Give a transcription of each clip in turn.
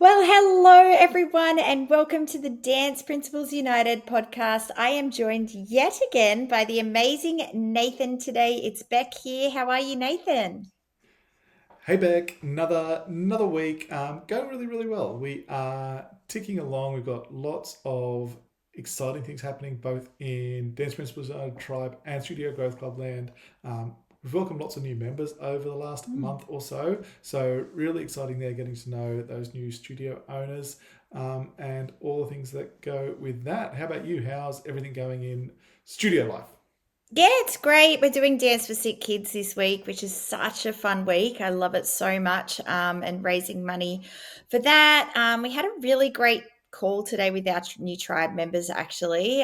Well, hello everyone, and welcome to the Dance Principles United podcast. I am joined yet again by the amazing Nathan today. It's Beck here. How are you, Nathan? Hey Beck, another week. Going really well. We are ticking along. We've got lots of exciting things happening both in Dance Principles United Tribe and Studio Growth Club Land. We've welcomed lots of new members over the last Mm. month or so. So really exciting there, getting to know those new studio owners and all the things that go with that. How about you? How's everything going in studio life? Yeah, it's great. We're doing Dance for Sick Kids this week, which is such a fun week. I love it so much, and raising money for that. We had a really great call today with our new tribe members, actually,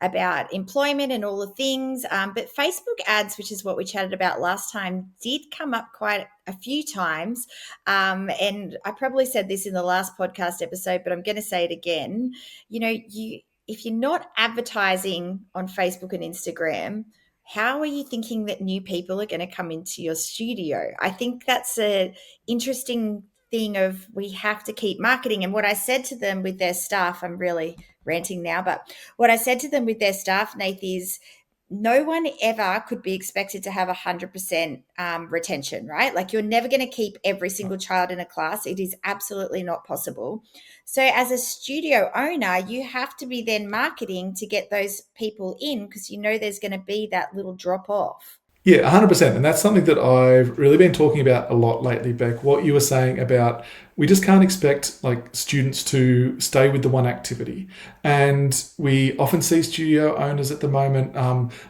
about employment and all the things. But Facebook ads, which is what we chatted about last time, did come up quite a few times. And I probably said this in the last podcast episode, but I'm going to say it again. You if you're not advertising on Facebook and Instagram, how are you thinking that new people are going to come into your studio? I think that's a interesting thing of we have to keep marketing. And what I said to them with their staff, I'm really ranting now, but what I said to them with their staff, Nath, is no one ever could be expected to have 100% retention, right? Like you're never going to keep every single child in a class. It is absolutely not possible. So, as a studio owner, you have to be then marketing to get those people in because you know there's going to be that little drop off. Yeah, 100%. And that's something that I've really been talking about a lot lately, Beck. What you were saying about we just can't expect like students to stay with the one activity. And we often see studio owners at the moment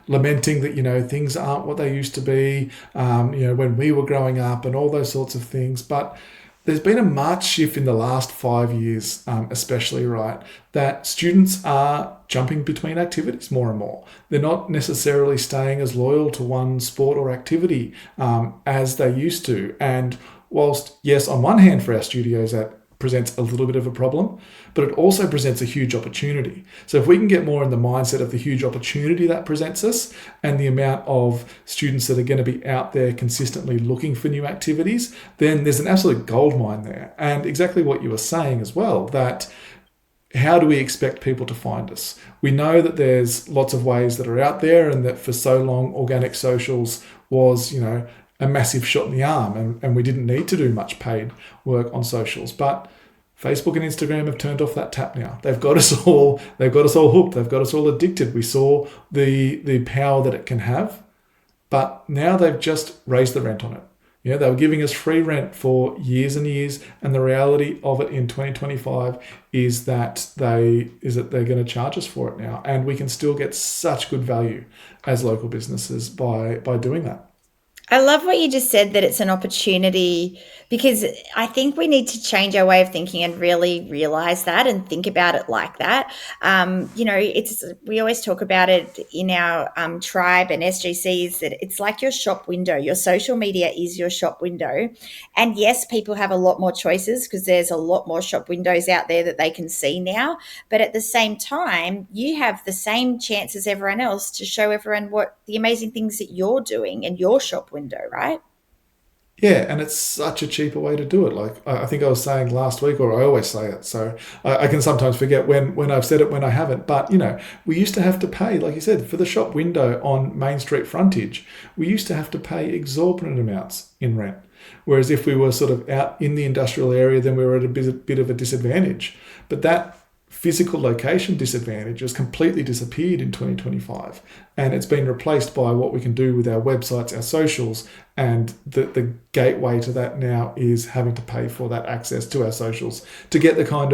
lamenting that, things aren't what they used to be, when we were growing up and all those sorts of things. But there's been a marked shift in the last 5 years, especially, right? That students are jumping between activities more and more. They're not necessarily staying as loyal to one sport or activity as they used to. And whilst, yes, on one hand, for our studios, that presents a little bit of a problem, but it also presents a huge opportunity. So if we can get more in the mindset of the huge opportunity that presents us and the amount of students that are going to be out there consistently looking for new activities, then there's an absolute gold mine there. And exactly what you were saying as well, that how do we expect people to find us? We know that there's lots of ways that are out there, and that for so long, organic socials was, a massive shot in the arm, and we didn't need to do much paid work on socials. But Facebook and Instagram have turned off that tap now. They've got us all hooked. They've got us all addicted. We saw the power that it can have, but now they've just raised the rent on it. They were giving us free rent for years and years, and the reality of it in 2025 is that they're going to charge us for it now, and we can still get such good value as local businesses by doing that. I love what you just said that it's an opportunity because I think we need to change our way of thinking and really realize that and think about it like that. It's we always talk about it in our tribe and SGCs that it's like your shop window. Your social media is your shop window, and yes, people have a lot more choices because there's a lot more shop windows out there that they can see now. But at the same time, you have the same chance as everyone else to show everyone what the amazing things that you're doing in your shop window, right? Yeah, and it's such a cheaper way to do it. Like I think I was saying last week, or I always say it, so I can sometimes forget when I've said it, when I haven't. But we used to have to pay, like you said, for the shop window on Main Street frontage. We used to have to pay exorbitant amounts in rent. Whereas if we were sort of out in the industrial area, then we were at a bit of a disadvantage. But that physical location disadvantage has completely disappeared in 2025, and it's been replaced by what we can do with our websites, our socials, and the gateway to that now is having to pay for that access to our socials to get the kind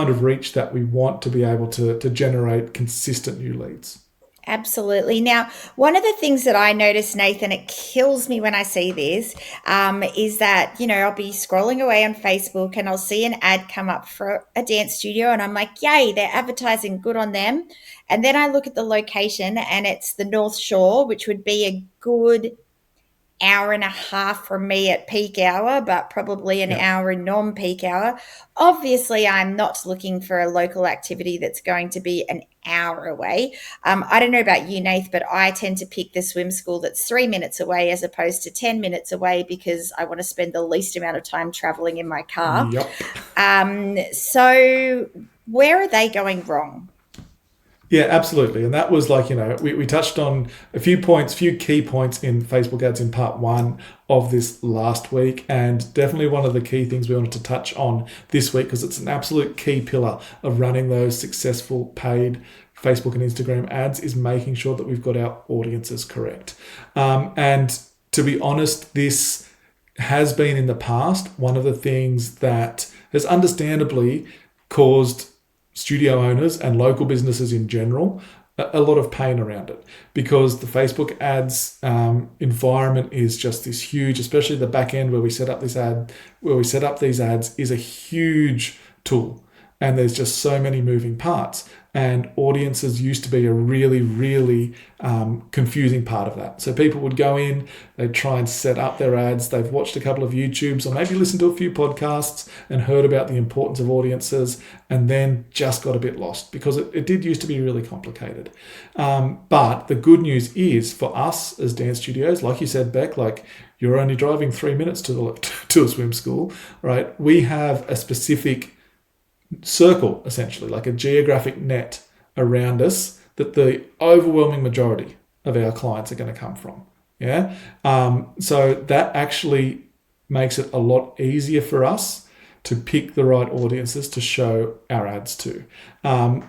of reach that we want to be able to generate consistent new leads. Absolutely. Now, one of the things that I notice, Nathan, it kills me when I see this, is that, I'll be scrolling away on Facebook and I'll see an ad come up for a dance studio and I'm like, yay, they're advertising, good on them. And then I look at the location and it's the North Shore, which would be a good hour and a half from me at peak hour, but probably an Yeah. hour in non-peak hour. Obviously, I'm not looking for a local activity that's going to be an hour away. I don't know about you, Nath, but I tend to pick the swim school that's 3 minutes away as opposed to 10 minutes away because I want to spend the least amount of time traveling in my car. Yep. So where are they going wrong? Yeah, absolutely. And that was like, we touched on a few points, few key points in Facebook ads in part one of this last week. And definitely one of the key things we wanted to touch on this week, because it's an absolute key pillar of running those successful paid Facebook and Instagram ads, is making sure that we've got our audiences correct. And to be honest, this has been in the past one of the things that has understandably caused studio owners and local businesses in general a lot of pain around it, because the Facebook ads environment is just this huge, especially the back end where we set up these ads is a huge tool, and there's just so many moving parts. And audiences used to be a really, really confusing part of that. So people would go in, they'd try and set up their ads. They've watched a couple of YouTubes or maybe listened to a few podcasts and heard about the importance of audiences, and then just got a bit lost because it did used to be really complicated. But the good news is for us as dance studios, like you said, Beck, like you're only driving 3 minutes to a swim school, right? We have a specific circle, essentially, like a geographic net around us that the overwhelming majority of our clients are going to come from. Yeah. So that actually makes it a lot easier for us to pick the right audiences to show our ads to.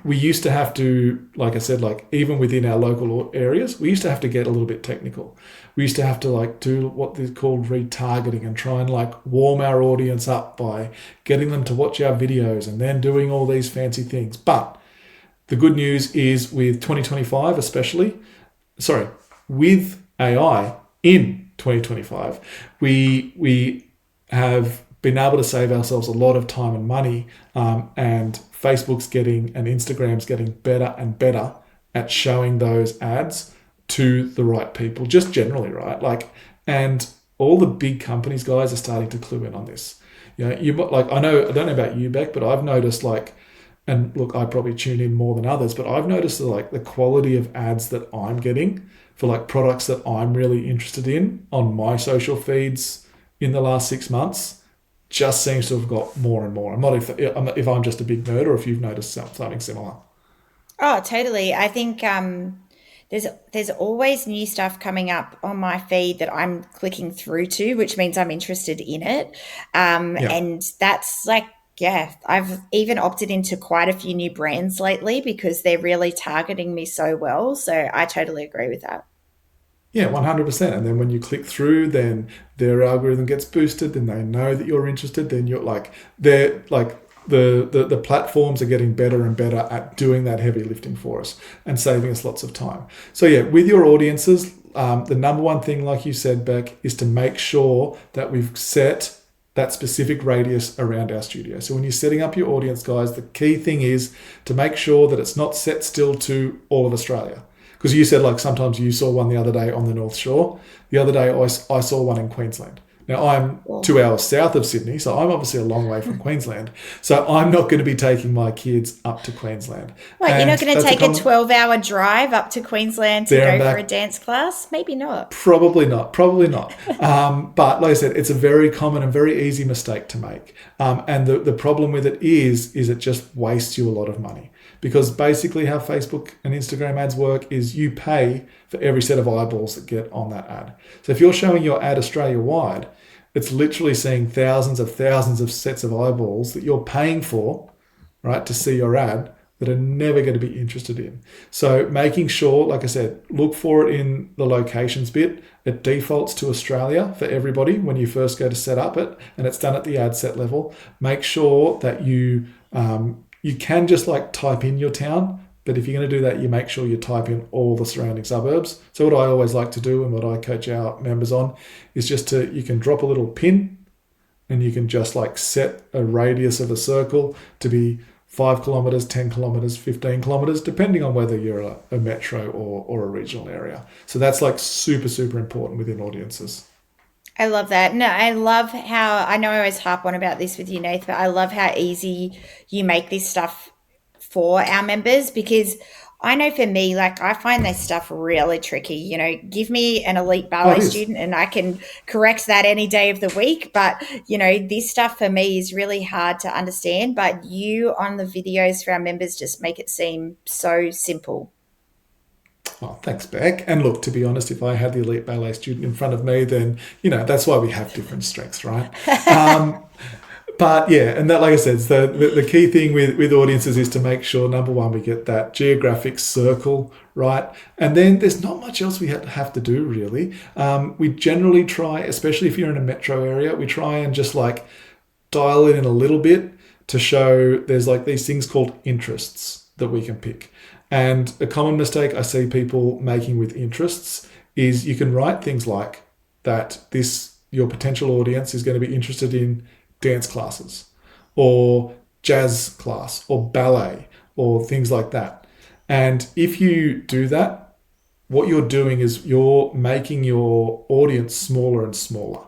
We used to have to, like I said, like even within our local areas, we used to have to get a little bit technical. We used to have to like do what is called retargeting and try and like warm our audience up by getting them to watch our videos and then doing all these fancy things. But the good news is with 2025, with AI in 2025, we have been able to save ourselves a lot of time and money, and Facebook's getting and Instagram's getting better and better at showing those ads to the right people, just generally, right? Like, and all the big companies, guys, are starting to clue in on this. I don't know about you, Beck, but I've noticed like, and look, I probably tune in more than others, but I've noticed that like the quality of ads that I'm getting for like products that I'm really interested in on my social feeds in the last 6 months just seems to have got more and more. I'm not if I'm just a big nerd or if you've noticed something similar. Oh, totally. I think there's always new stuff coming up on my feed that I'm clicking through to, which means I'm interested in it. Yeah. And that's like, yeah, I've even opted into quite a few new brands lately because they're really targeting me so well. So I totally agree with that. Yeah, 100%. And then when you click through, then their algorithm gets boosted, then they know that you're interested, then they're like the platforms are getting better and better at doing that heavy lifting for us and saving us lots of time. So yeah, with your audiences, the number one thing, like you said, Beck, is to make sure that we've set that specific radius around our studio. So when you're setting up your audience, guys, the key thing is to make sure that it's not set still to all of Australia. Because you said like sometimes you saw one the other day on the North Shore. The other day I saw one in Queensland. Now I'm 2 hours south of Sydney, so I'm obviously a long way from Queensland. So I'm not going to be taking my kids up to Queensland. What, you're And not going to that's take a 12-hour drive up to Queensland to there and go for a back. dance class? Maybe not. Probably not. But like I said, it's a very common and very easy mistake to make. And the problem with it is it just wastes you a lot of money. Because basically how Facebook and Instagram ads work is you pay for every set of eyeballs that get on that ad. So if you're showing your ad Australia-wide, it's literally seeing thousands of sets of eyeballs that you're paying for, right, to see your ad that are never going to be interested in. So making sure, like I said, look for it in the locations bit. It defaults to Australia for everybody when you first go to set up it, and it's done at the ad set level. Make sure that you can just like type in your town, but if you're going to do that, you make sure you type in all the surrounding suburbs. So what I always like to do and what I coach our members on is you can drop a little pin and you can just like set a radius of a circle to be 5 kilometers, 10 kilometers, 15 kilometers, depending on whether you're a metro or a regional area. So that's like super, super important within audiences. I love that. No, I love how I know I always harp on about this with you, Nath, but I love how easy you make this stuff for our members because I know for me, like I find this stuff really tricky. You know, give me an elite Oh, ballet it is. student and I can correct that any day of the week. But, you know, this stuff for me is really hard to understand. But you on the videos for our members just make it seem so simple. Oh, thanks, Beck. And look, to be honest, if I had the elite ballet student in front of me, then, that's why we have different strengths, right? Um, but yeah, and that, like I said, the key thing with audiences is to make sure, number one, we get that geographic circle right. And then there's not much else we have to do, really. We generally try, especially if you're in a metro area, we try and just like dial it in a little bit to show there's like these things called interests that we can pick. And a common mistake I see people making with interests is you can write things like that your potential audience is going to be interested in dance classes or jazz class or ballet or things like that. And if you do that, what you're doing is you're making your audience smaller and smaller.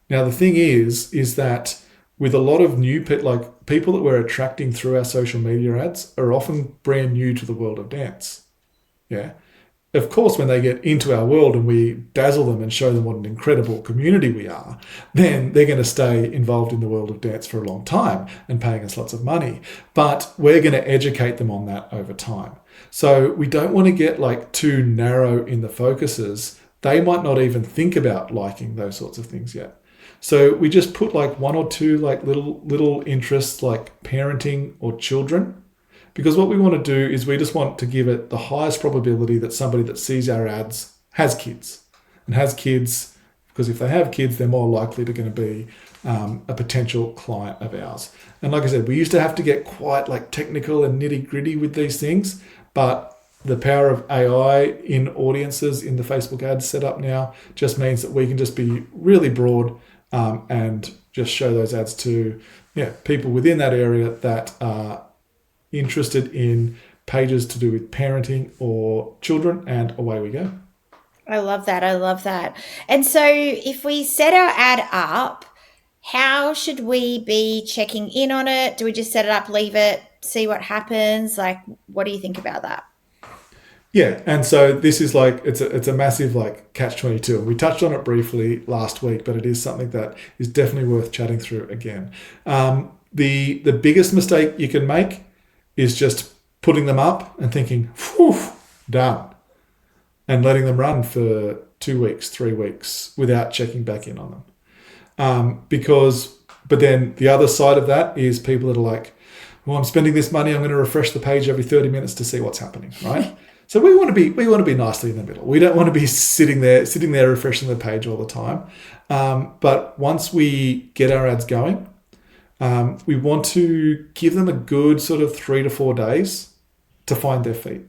Now, the thing is that with a lot of like people that we're attracting through our social media ads are often brand new to the world of dance. Yeah. Of course, when they get into our world and we dazzle them and show them what an incredible community we are, then they're going to stay involved in the world of dance for a long time and paying us lots of money. But we're going to educate them on that over time. So we don't want to get like too narrow in the focuses. They might not even think about liking those sorts of things yet. So we just put like one or two like little interests like parenting or children, because what we want to do is we just want to give it the highest probability that somebody that sees our ads has kids and has kids, because if they have kids, they're more likely to going to be a potential client of ours. And like I said, we used to have to get quite like technical and nitty gritty with these things, but the power of AI in audiences in the Facebook ads setup now just means that we can just be really broad and just show those ads to people within that area that are interested in pages to do with parenting or children, and away we go. I love that. I love that. And so if we set our ad up, how should we be checking in on it? Do we just set it up, leave it, see what happens? Like, what do you think about that? Yeah, and so this is like it's a massive like catch-22. We touched on it briefly last week, but it is something that is definitely worth chatting through again. The biggest mistake you can make is just putting them up and thinking, "Whew, done," and letting them run for 2 weeks, 3 weeks without checking back in on them. But then the other side of that is people that are like, "Well, I'm spending this money. I'm going to refresh the page every 30 minutes to see what's happening," right? So we want to be nicely in the middle. We don't want to be sitting there refreshing the page all the time. But once we get our ads going, we want to give them a good sort of 3 to 4 days to find their feet.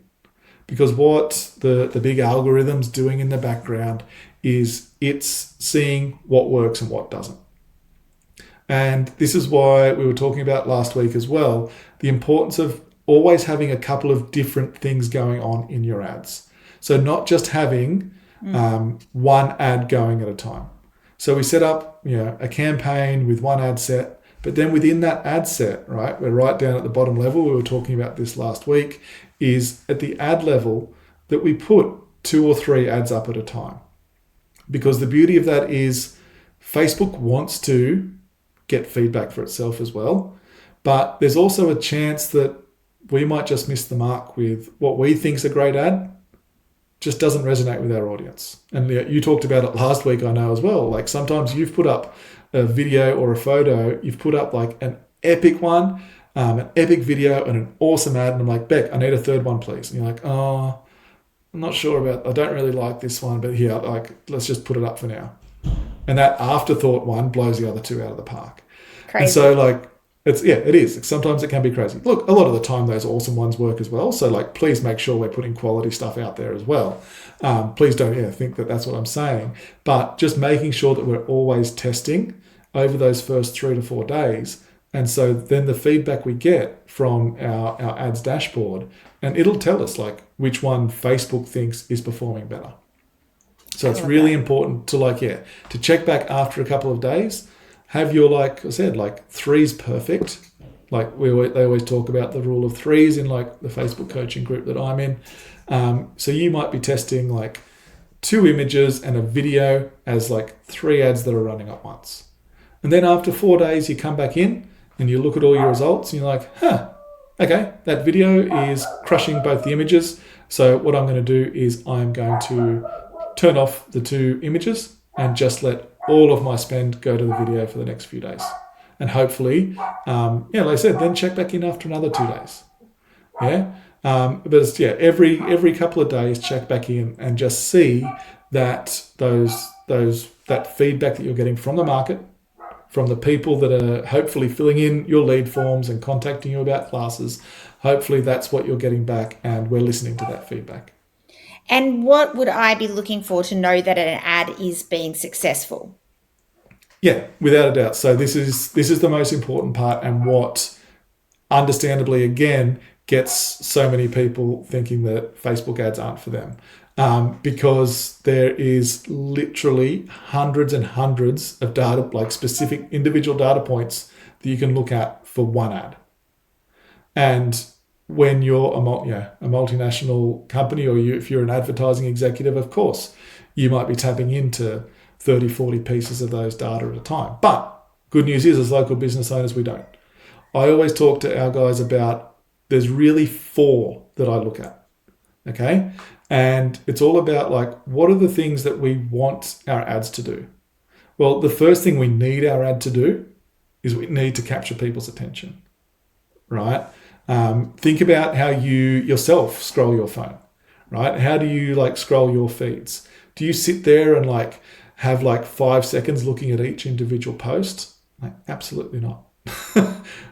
Because what the big algorithm's doing in the background is it's seeing what works and what doesn't. And this is why we were talking about last week as well, the importance of always having a couple of different things going on in your ads. So not just having one ad going at a time. So we set up a campaign with one ad set, but then within that ad set, right, we're right down at the bottom level, we were talking about this last week, is at the ad level that we put 2 or 3 ads up at a time. Because the beauty of that is Facebook wants to get feedback for itself as well, but there's also a chance that we might just miss the mark with what we think is a great ad, just doesn't resonate with our audience. And you talked about it last week, I know as well. Like sometimes you've put up a video or a photo, you've put up like an epic one, an epic video and an awesome ad. And I'm like, "Beck, I need a third one, please." And you're like, "Oh, I'm not sure I don't really like this one, but here, like, let's just put it up for now." And that afterthought one blows the other 2 out of the park. Crazy. And so like, it is. Sometimes it can be crazy. Look, a lot of the time those awesome ones work as well. So like, please make sure we're putting quality stuff out there as well. Please don't think that that's what I'm saying. But just making sure that we're always testing over those first 3 to 4 days. And so then the feedback we get from our ads dashboard, and it'll tell us like which one Facebook thinks is performing better. So it's really important to check back after a couple of days. Have your, like I said, like 3's perfect. Like they always talk about the rule of 3s in like the Facebook coaching group that I'm in. So you might be testing like 2 images and a video as like 3 ads that are running at once. And then after 4 days, you come back in and you look at all your results and you're like, okay, that video is crushing both the images. So what I'm going to do is I'm going to turn off the 2 images and just let all of my spend go to the video for the next few days. And hopefully, like I said, then check back in after another 2 days. Yeah. But it's, every couple of days, check back in and just see that that feedback that you're getting from the market, from the people that are hopefully filling in your lead forms and contacting you about classes. Hopefully that's what you're getting back, and we're listening to that feedback. And what would I be looking for to know that an ad is being successful? Yeah, without a doubt. So this is the most important part, and what understandably again gets so many people thinking that Facebook ads aren't for them. Because there is literally hundreds and hundreds of data, like specific individual data points that you can look at for one ad. And when you're a multinational company, or if you're an advertising executive, of course, you might be tapping into 30, 40 pieces of those data at a time. But good news is, as local business owners, we don't. I always talk to our guys about, there's really 4 that I look at. Okay. And it's all about like, what are the things that we want our ads to do? Well, the first thing we need our ad to do is we need to capture people's attention, right? Think about how you yourself scroll your phone, right? How do you like scroll your feeds? Do you sit there and like have like 5 seconds looking at each individual post? Like, absolutely not.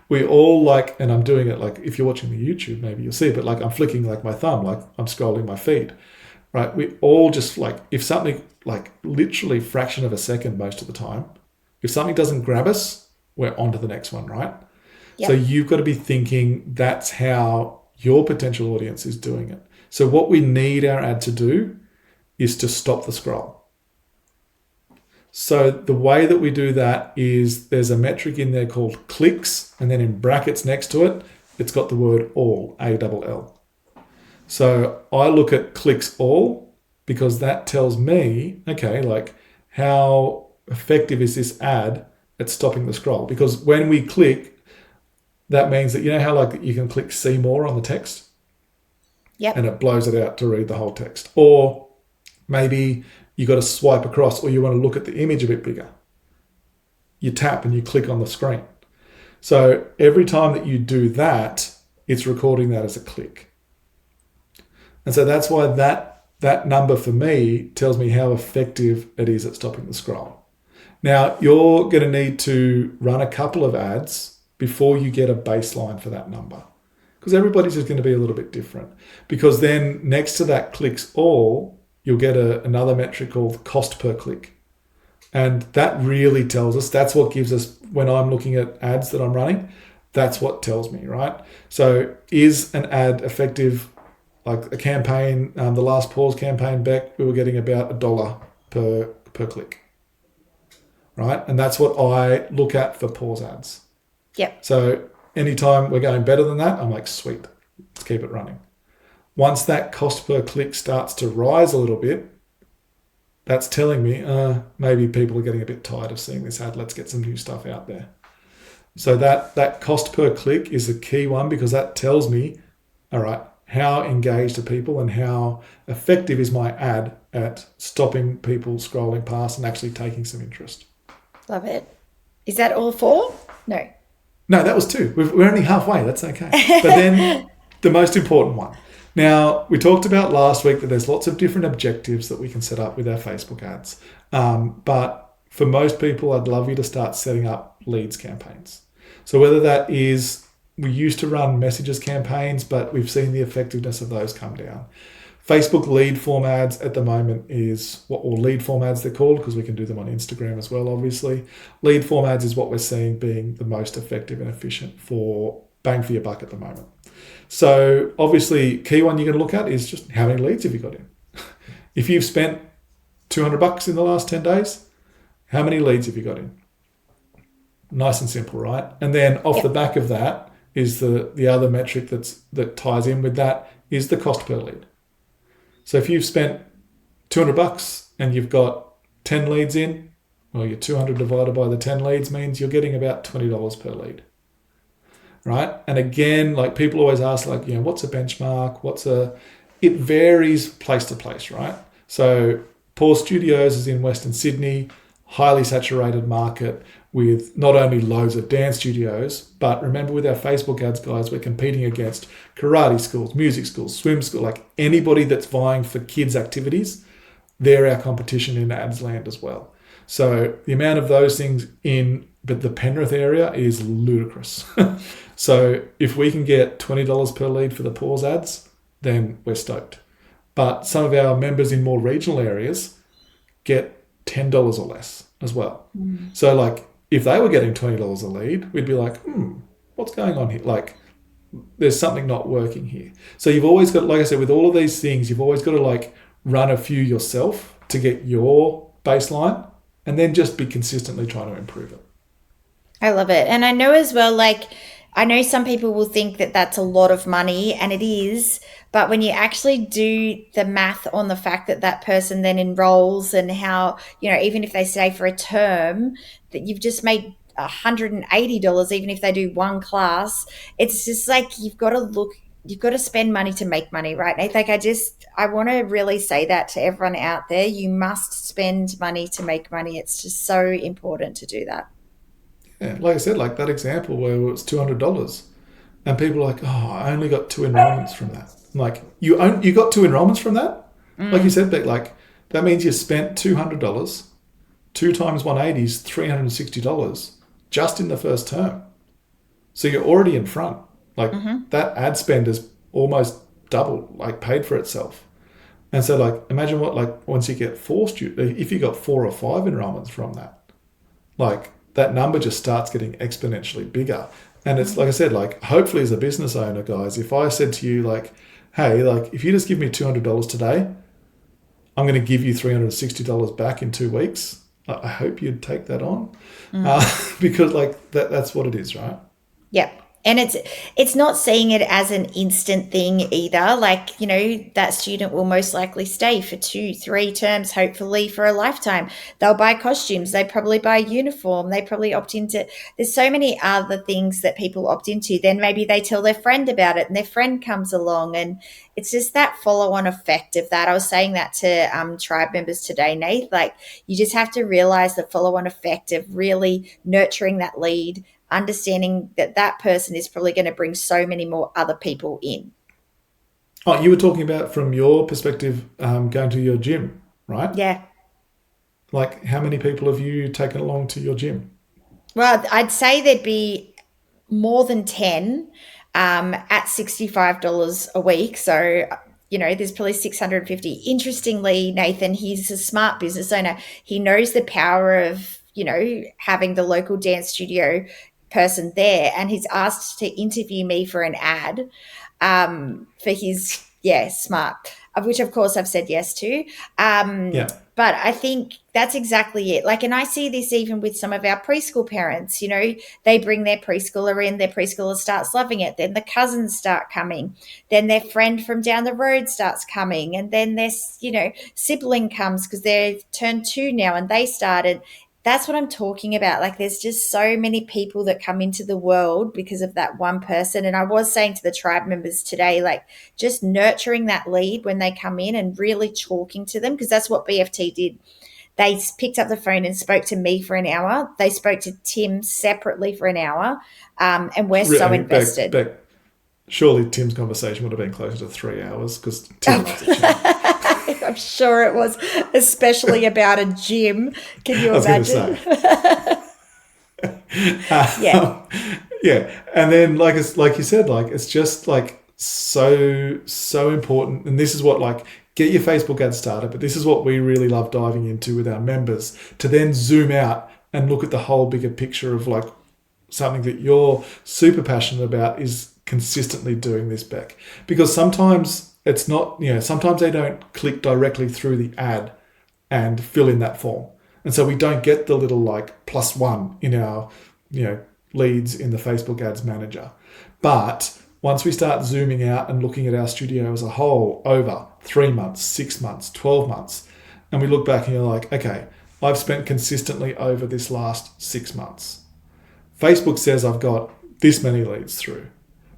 We all like, and I'm doing it like, if you're watching the YouTube, maybe you'll see, but like I'm flicking like my thumb, like I'm scrolling my feed, right? We all just like, if something like literally fraction of a second most of the time, if something doesn't grab us, we're on to the next one, right? Yep. So you've got to be thinking that's how your potential audience is doing it. So what we need our ad to do is to stop the scroll. So the way that we do that is there's a metric in there called clicks, and then in brackets next to it, it's got the word all, ALL. So I look at clicks all because that tells me, okay, like how effective is this ad at stopping the scroll? Because when we click, that means that, you know how like you can click see more on the text? Yep. And it blows it out to read the whole text. Or maybe you got to swipe across, or you want to look at the image a bit bigger. You tap and you click on the screen. So every time that you do that, it's recording that as a click. And so that's why that number for me tells me how effective it is at stopping the scroll. Now, you're going to need to run a couple of ads before you get a baseline for that number, because everybody's just going to be a little bit different. Because then next to that clicks all, you'll get another metric called cost per click. And that really tells us, that's what gives us, when I'm looking at ads that I'm running, that's what tells me, right? So is an ad effective? Like a campaign, the last pause campaign, Beck, we were getting about $1 per click, right? And that's what I look at for pause ads. Yep. So anytime we're going better than that, I'm like, sweet, let's keep it running. Once that cost per click starts to rise a little bit, that's telling me maybe people are getting a bit tired of seeing this ad. Let's get some new stuff out there. So that cost per click is the key one, because that tells me, all right, how engaged are people and how effective is my ad at stopping people scrolling past and actually taking some interest. Love it. Is that all 4? No, that was 2. We're only halfway. That's okay. But then the most important one. Now, we talked about last week that there's lots of different objectives that we can set up with our Facebook ads. But for most people, I'd love you to start setting up leads campaigns. So whether that is, we used to run messages campaigns, but we've seen the effectiveness of those come down. Facebook lead form ads at the moment is or lead form ads they're called, because we can do them on Instagram as well, obviously. Lead form ads is what we're seeing being the most effective and efficient for bang for your buck at the moment. So obviously, key one you're going to look at is just how many leads have you got in. If you've spent $200 in the last 10 days. How many leads have you got in? Nice and simple, right? And then off the back of that is the other metric that ties in with that is the cost per lead. So if you've spent $200 and you've got 10 leads in, well, your 200 divided by the 10 leads means you're getting about $20 per lead, right? And again, like people always ask, like, what's a benchmark? It varies place to place, right? So Paul Studios is in Western Sydney, highly saturated market with not only loads of dance studios, but remember with our Facebook ads, guys, we're competing against karate schools, music schools, swim school, like anybody that's vying for kids' activities, they're our competition in ads land as well. So the amount of those things but the Penrith area is ludicrous. So if we can get $20 per lead for the Paws ads, then we're stoked. But some of our members in more regional areas get $10 or less as well. So like if they were getting $20 a lead, we'd be like, what's going on here? Like there's something not working here. So you've always got, like I said, with all of these things, you've always got to like run a few yourself to get your baseline and then just be consistently trying to improve it. I love it. And I know as well, like, I know some people will think that that's a lot of money, and it is, but when you actually do the math on the fact that that person then enrolls and how, even if they stay for a term, that you've just made $180, even if they do one class, it's just like you've got to spend money to make money, right, Nate? Like I want to really say that to everyone out there. You must spend money to make money. It's just so important to do that. Yeah, like I said, like that example where it was $200 and people are like, I only got 2 enrollments from that. I'm like, you got 2 enrollments from that? Like you said, Beck, like that means you spent $200, 2 times 180 is $360 just in the first term. So you're already in front. Like that ad spend is almost double, like paid for itself. And so like, imagine what, like once you get 4 students, if you got 4 or 5 enrollments from that, like that number just starts getting exponentially bigger. And it's like I said, like hopefully as a business owner, guys, if I said to you like, hey, like if you just give me $200 today, I'm going to give you $360 back in 2 weeks. I hope you'd take that on because like that's what it is, right? Yep. And it's not seeing it as an instant thing either. Like, that student will most likely stay for 2-3 terms, hopefully for a lifetime. They'll buy costumes. They probably buy a uniform. They probably opt into, there's so many other things that people opt into. Then maybe they tell their friend about it and their friend comes along, and it's just that follow-on effect of that. I was saying that to tribe members today, Nate. Like, you just have to realize the follow-on effect of really nurturing that lead, understanding that that person is probably going to bring so many more other people in. Oh, you were talking about from your perspective, going to your gym, right? Yeah. Like how many people have you taken along to your gym? Well, I'd say there'd be more than 10 at $65 a week. So, there's probably 650. Interestingly, Nathan, he's a smart business owner. He knows the power of, having the local dance studio person there, and he's asked to interview me for an ad for his smart, of which of course I've said yes to. But I think that's exactly it. Like, and I see this even with some of our preschool parents. They bring their preschooler in, their preschooler starts loving it, then the cousins start coming, then their friend from down the road starts coming, and then their sibling comes because they're turned 2 now and they started. That's what I'm talking about. Like, there's just so many people that come into the world because of that one person. And I was saying to the tribe members today, like, just nurturing that lead when they come in and really talking to them, because that's what BFT did. They picked up the phone and spoke to me for an hour. They spoke to Tim separately for an hour. And we're so invested. Beck, surely Tim's conversation would have been closer to 3 hours because Tim loves a chat. I'm sure it was, especially about a gym. Can you imagine? Yeah. And then like you said, like it's just like so important. And this is what, like, get your Facebook ad started, but this is what we really love diving into with our members, to then zoom out and look at the whole bigger picture of like something that you're super passionate about is consistently doing this, Beck. Because sometimes it's not, sometimes they don't click directly through the ad and fill in that form. And so we don't get the little like +1 in our, leads in the Facebook Ads Manager. But once we start zooming out and looking at our studio as a whole over 3 months, 6 months, 12 months, and we look back and you're like, okay, I've spent consistently over this last 6 months. Facebook says I've got this many leads through.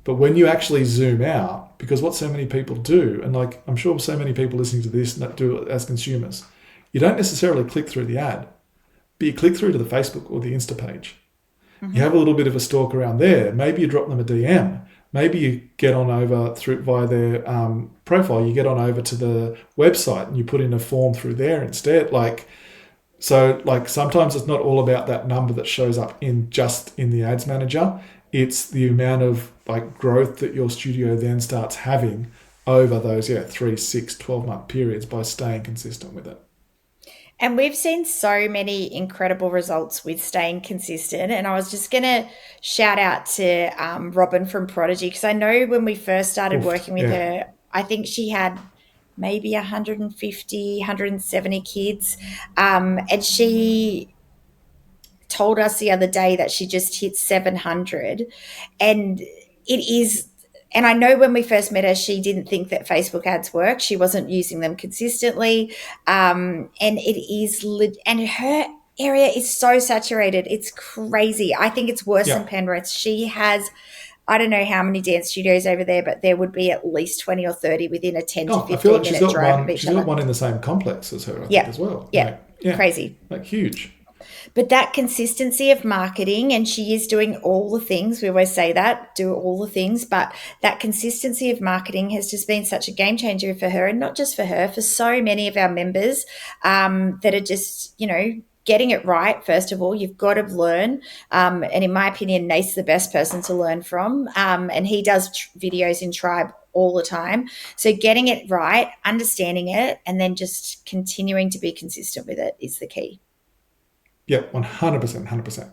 But when you actually zoom out, because what so many people do, and like I'm sure so many people listening to this do it as consumers, you don't necessarily click through the ad, but you click through to the Facebook or the Insta page. You have a little bit of a stalk around there. Maybe you drop them a DM. Maybe you get on over through via their profile. You get on over to the website and you put in a form through there instead. Sometimes it's not all about that number that shows up in the ads manager. It's the amount of growth that your studio then starts having over those 3, 6, 12-month periods by staying consistent with it. And we've seen so many incredible results with staying consistent. And I was just going to shout out to Robin from Prodigy, because I know when we first started working with her, I think she had maybe 150, 170 kids. And she told us the other day that she just hit 700. And I know when we first met her, she didn't think that Facebook ads work. She wasn't using them consistently. And her area is so saturated. It's crazy. I think it's worse than Penrith. She has, I don't know how many dance studios over there, but there would be at least 20 or 30 within a 10 to 15 minute drive of each She's got one in the same complex as her, I think, as well. Yeah. Crazy. Huge. But that consistency of marketing, and she is doing all the things, we always say that, do all the things, but that consistency of marketing has just been such a game changer for her, and not just for her, for so many of our members that are just, getting it right. First of all, you've got to learn. And in my opinion, Nate's the best person to learn from. And he does videos in Tribe all the time. So getting it right, understanding it, and then just continuing to be consistent with it is the key. Yeah, 100%, 100%.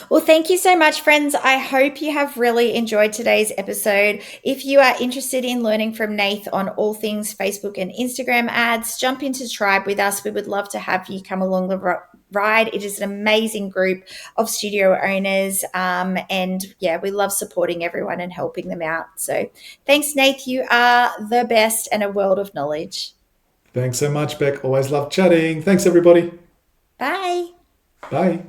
Well, thank you so much, friends. I hope you have really enjoyed today's episode. If you are interested in learning from Nath on all things Facebook and Instagram ads, jump into Tribe with us. We would love to have you come along the ride. It is an amazing group of studio owners. We love supporting everyone and helping them out. So thanks, Nath. You are the best and a world of knowledge. Thanks so much, Beck. Always love chatting. Thanks, everybody. Bye. Bye.